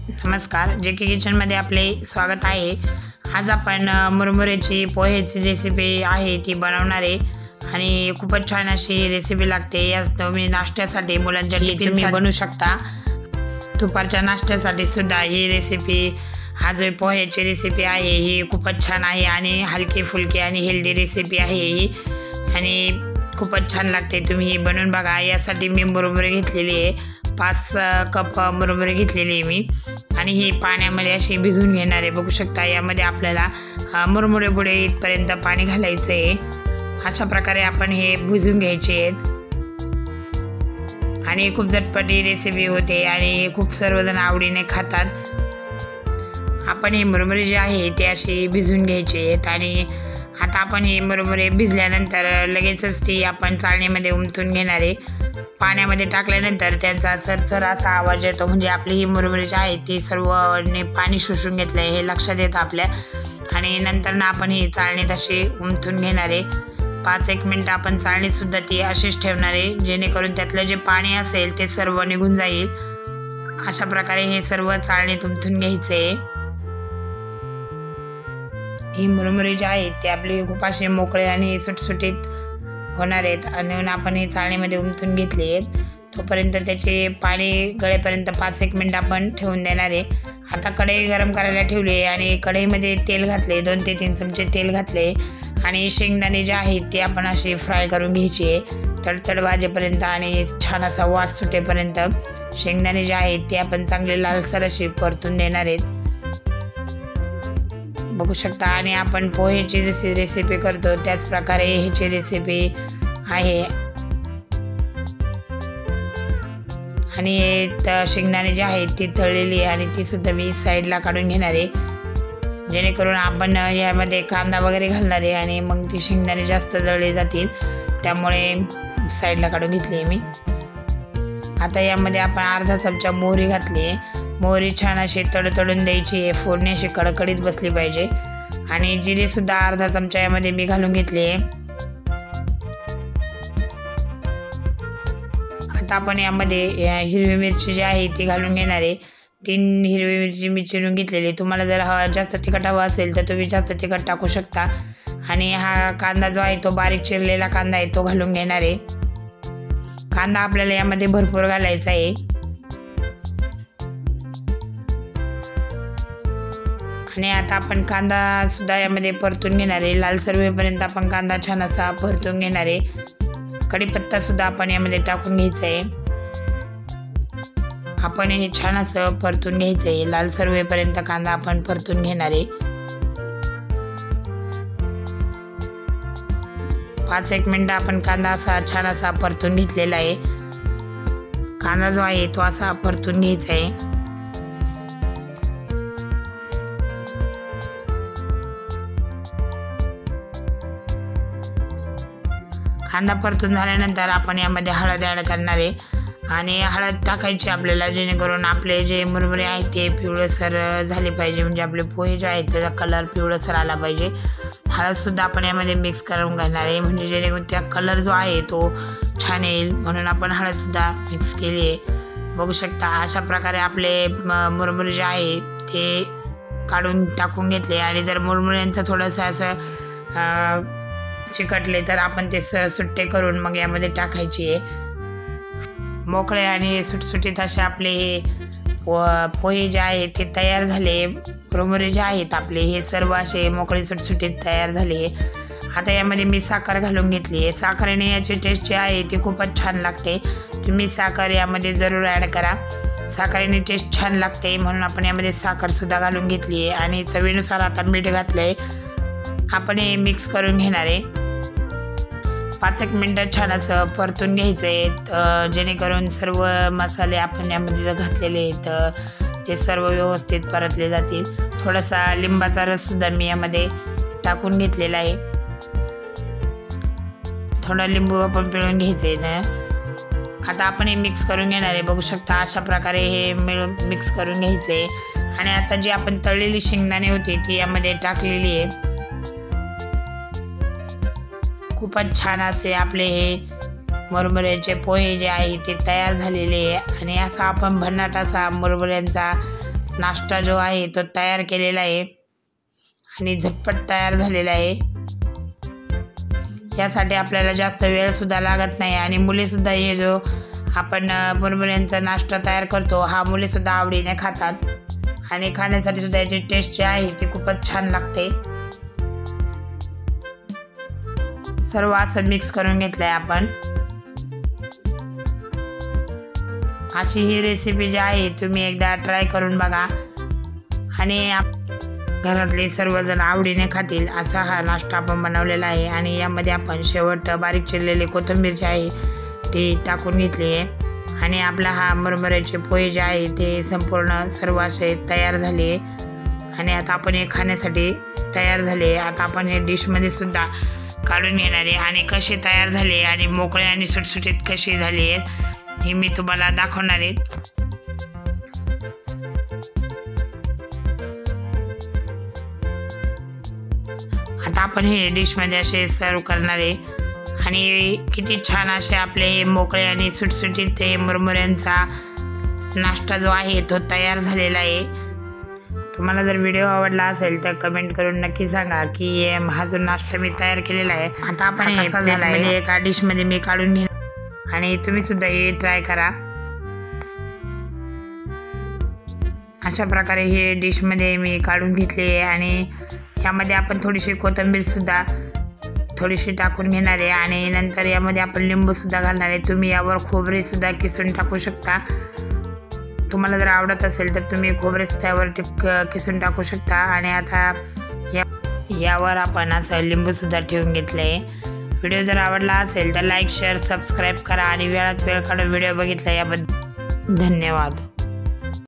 नमस्कार, जे.के किचनमध्ये आपले स्वागत आहे। आज आपण मुरमुऱ्याची पोहेची रेसिपी आहे ती बनवणार आहे आणि खूपच छान अशी रेसिपी लागते। याच तुम्ही नाश्त्यासाठी मुलांच्या टिफिनसाठी बनवू शकता। दुपारच्या नाश्त्यासाठी सुद्धा ही रेसिपी, हा जो पोहेची रेसिपी आहे ही खूपच छान आहे आणि हलकी फुलकी आणि हेल्दी रेसिपी आहे ही आणि खूपच छान लागते। तुम्ही ही बनवून बघा। यासाठी मी मुरमुरे घेतलेली आहे, 5 कप मुरमुरे घेतलेली आहे मी आणि ही पाण्यामध्ये अशी भिजवून घेणार आहे। बघू शकता यामध्ये आपल्याला मुरमुरे बुडे इथपर्यंत पाणी घालायचं आहे। अशा प्रकारे आपण हे भिजवून घ्यायचे आहेत आणि खूप झटपटी रेसिपी होते आणि खूप सर्वजण आवडीने खातात। आपण हे मुरमुरे जे आहे ते अशी भिजवून घ्यायचे आहेत आणि आता आपण हे मुरमुरे भिजल्यानंतर लगेचच ती आपण चाळणीमध्ये उमटून घेणार आहे। पाण्यामध्ये टाकल्यानंतर त्यांचा सरसर असा आवाज येतो, म्हणजे आपली ही मुरमुरे जी आहे ती सर्वने पाणी शोषून घेतलं आहे हे लक्षात येतं आपल्या। आणि नंतर ना आपण ही चाळणीत अशी उमटून घेणार आहे। 5-1 मिनिट आपण चाळणीत सुद्धा ती अशीच ठेवणार आहे, जेणेकरून त्यातलं जे पाणी असेल ते सर्व निघून जाईल। अशा प्रकारे हे सर्व चाळणीत उमटून घ्यायचे आहे। ही मुरमुरे जी आहेत ते आपले खूप असे मोकळे आणि सुटसुटीत होणार आहेत आणि आपण हे चाळणीमध्ये उमटून घेतले आहेत। तोपर्यंत त्याचे पाणी गळेपर्यंत 5-1 मिनिट आपण ठेवून देणार आहे। आता कढई गरम करायला ठेवली आहे आणि कढईमध्ये तेल घातले, 2 ते 3 चमचे तेल घातले आणि शेंगदाणे जे आहेत ते आपण असे फ्राय करून घ्यायचे तडतड वाजेपर्यंत आणि छान असा वास सुटेपर्यंत शेंगदाणे जे आहेत ते आपण चांगले लालसर असे परतून देणार आहेत। बघू शकता आणि आपण पोहेची जशी रेसिपी करतो त्याच प्रकारे ह्याची रेसिपी आहे आणि शेंगदाणे जे आहेत ती तळलेली आहे आणि ती सुद्धा मी साईडला काढून घेणार आहे, जेणेकरून आपण यामध्ये कांदा वगैरे घालणार आहे आणि मग ती शेंगदाणे जास्त जळले जातील, त्यामुळे साईडला काढून घेतली आहे मी। आता यामध्ये आपण अर्धा चमचा मोहरी घातली आहे। मोहरी छान अशी तडतडून द्यायची आहे, फोडणी अशी कडकडीत बसली पाहिजे आणि जिरे सुद्धा अर्धा चमचा यामध्ये मी घालून घेतली आहे। आता आपण यामध्ये हिरवी मिरची जी आहे ती घालून घेणार आहे। 3 हिरवी मिरची मी चिरून घेतलेली। तुम्हाला जर जास्त तिखट हवा असेल तर तुम्ही जास्त तिखट टाकू शकता आणि हा कांदा जो आहे तो बारीक चिरलेला कांदा आहे तो घालून घेणार आहे। कांदा आपल्याला यामध्ये भरपूर घालायचा आहे आणि आता आपण कांदा सुद्धा यामध्ये परतून घेणार आहे। लालसर होईपर्यंत आपण कांदा छान असा परतून घेणार आहे। कढीपत्ता सुद्धा आपण यामध्ये टाकून घ्यायचा आहे। आपण हे छान असं परतून घ्यायचं आहे, लालसर होईपर्यंत कांदा आपण परतून घेणार आहे। 5-1 मिनिट आपण कांदा असा छान असा परतून घेतलेला आहे। कांदा जो आहे तो असा परतून घ्यायचा आहे। कांदा परतून झाल्यानंतर आपण यामध्ये हळद ॲड करणार आहे आणि हळद टाकायची आपल्याला, जेणेकरून आपले जे मुरमुरे आहेत ते पिवळसर झाले पाहिजे, म्हणजे आपले पोहे जे आहेत त्याचा कलर पिवळसर आला पाहिजे। हळदसुद्धा आपण यामध्ये मिक्स करून घेणार आहे, म्हणजे जेणेकरून त्या कलर जो आहे तो छान येईल, म्हणून आपण हळदसुद्धा मिक्स केली आहे। बघू शकता अशा प्रकारे आपले मुरमुरे जे आहे ते काढून टाकून घेतले आणि जर मुरमुऱ्यांचं थोडंसं असं चिकटले तर आपण ते सुट्टे करून मग यामध्ये टाकायचे आहे। मोकळे आणि सुटसुटीत असे आपले हे पोहे जे आहेत ते तयार झाले। मुरमुरे जे आहेत आपले हे सर्व असे मोकळे सुटसुटीत तयार झाले। आता यामध्ये मी साखर घालून घेतली आहे। साखरेने याची टेस्ट जी आहे ती खूपच छान लागते, तुम्ही साखर यामध्ये जरूर ॲड करा। साखरेने टेस्ट छान लागते म्हणून आपण यामध्ये साखरसुद्धा घालून घेतली आहे आणि चवीनुसार आता मीठ घातलं आहे। आपण हे मिक्स करून घेणार आहे। 5-1 मिनिटं छान असं परतून घ्यायचं आहे, जेणेकरून सर्व मसाले आपण यामध्ये जर घातलेले आहेत ते सर्व व्यवस्थित परतले जातील। थोडासा लिंबाचा रससुद्धा मी यामध्ये टाकून घेतलेला आहे। थोडा लिंबू आपण पिळून घ्यायचं आहे ना। आता आपण हे मिक्स करून घेणार आहे। बघू शकता अशा प्रकारे हे मिक्स करून घ्यायचं आहे आणि आता जी आपण तळलेली शेंगदाणे होती ती यामध्ये टाकलेली आहे। खूपच छान असे आपले हे मुरमुऱ्याचे पोहे जे आहे ते तयार झालेले आहे आणि असा आपण भन्नाट असा मुरमुऱ्यांचा नाश्ता जो आहे तो तयार केलेला आहे आणि झटपट तयार झालेला आहे। यासाठी आपल्याला जास्त वेळसुद्धा लागत नाही आणि मुलेसुद्धा हे जो आपण मुरमुऱ्यांचा नाश्ता तयार करतो हा मुलेसुद्धा आवडीने खातात आणि खाण्यासाठी सुद्धा याची टेस्ट जी आहे ती खूपच छान लागते। सर्व असं मिक्स करून घेतलंय आपण। अशी ही रेसिपी जी आहे तुम्ही एकदा ट्राय करून बघा आणि घरातले सर्वजण आवडीने खातील असा हा नाश्ता आपण बनवलेला आहे। आणि यामध्ये आपण शेवट बारीक चिरलेली कोथिंबीर जी आहे ती टाकून घेतली आहे आणि आपला हा मुरमुऱ्याचे पोहे जे आहे ते संपूर्ण सर्व असे तयार झाले आणि आता आपण हे खाण्यासाठी तयार झाले। आता आपण हे डिशमध्ये सुद्धा काढून घेणार आहे आणि कसे तयार झाले आणि मोकळे आणि सुटसुटीत कसे झाले हे मी तुम्हाला दाखवणार आहे। आता आपण हे डिशमध्ये असे सर्व करणार आहे आणि किती छान असे आपले हे मोकळे आणि सुटसुटीत हे मुरमुऱ्यांचा नाश्ता जो आहे तो तयार झालेला आहे। तुम्हाला जर व्हिडिओ आवडला असेल तर कमेंट करून नक्की सांगा की हा जो नाश्ता मी तयार केलेला आहे आता आपण कसा झाला आहे एका डिशमध्ये मी काढून घेईन आणि तुम्ही सुद्धा हे ट्राय करा। अशा प्रकारे हे डिशमध्ये मी काढून घेतले आहे आणि यामध्ये आपण थोडीशी कोथिंबीर सुद्धा थोडीशी टाकून घेणार आहे आणि नंतर यामध्ये आपण लिंबू सुद्धा घालणार आहे। तुम्ही यावर खोबरे सुद्धा किसून टाकू शकता। तुम्हाला जर आवडत असेल तर तुम्ही खोबरे सुद्धा यावर किसून टाकू शकता आणि आता यावर आपण असं लिंबू सुद्धा ठेवून घेतलं आहे। व्हिडिओ जर आवडला असेल तर लाईक शेअर सबस्क्राईब करा आणि वेळात वेळ काढून व्हिडिओ बघितला याबद्दल धन्यवाद।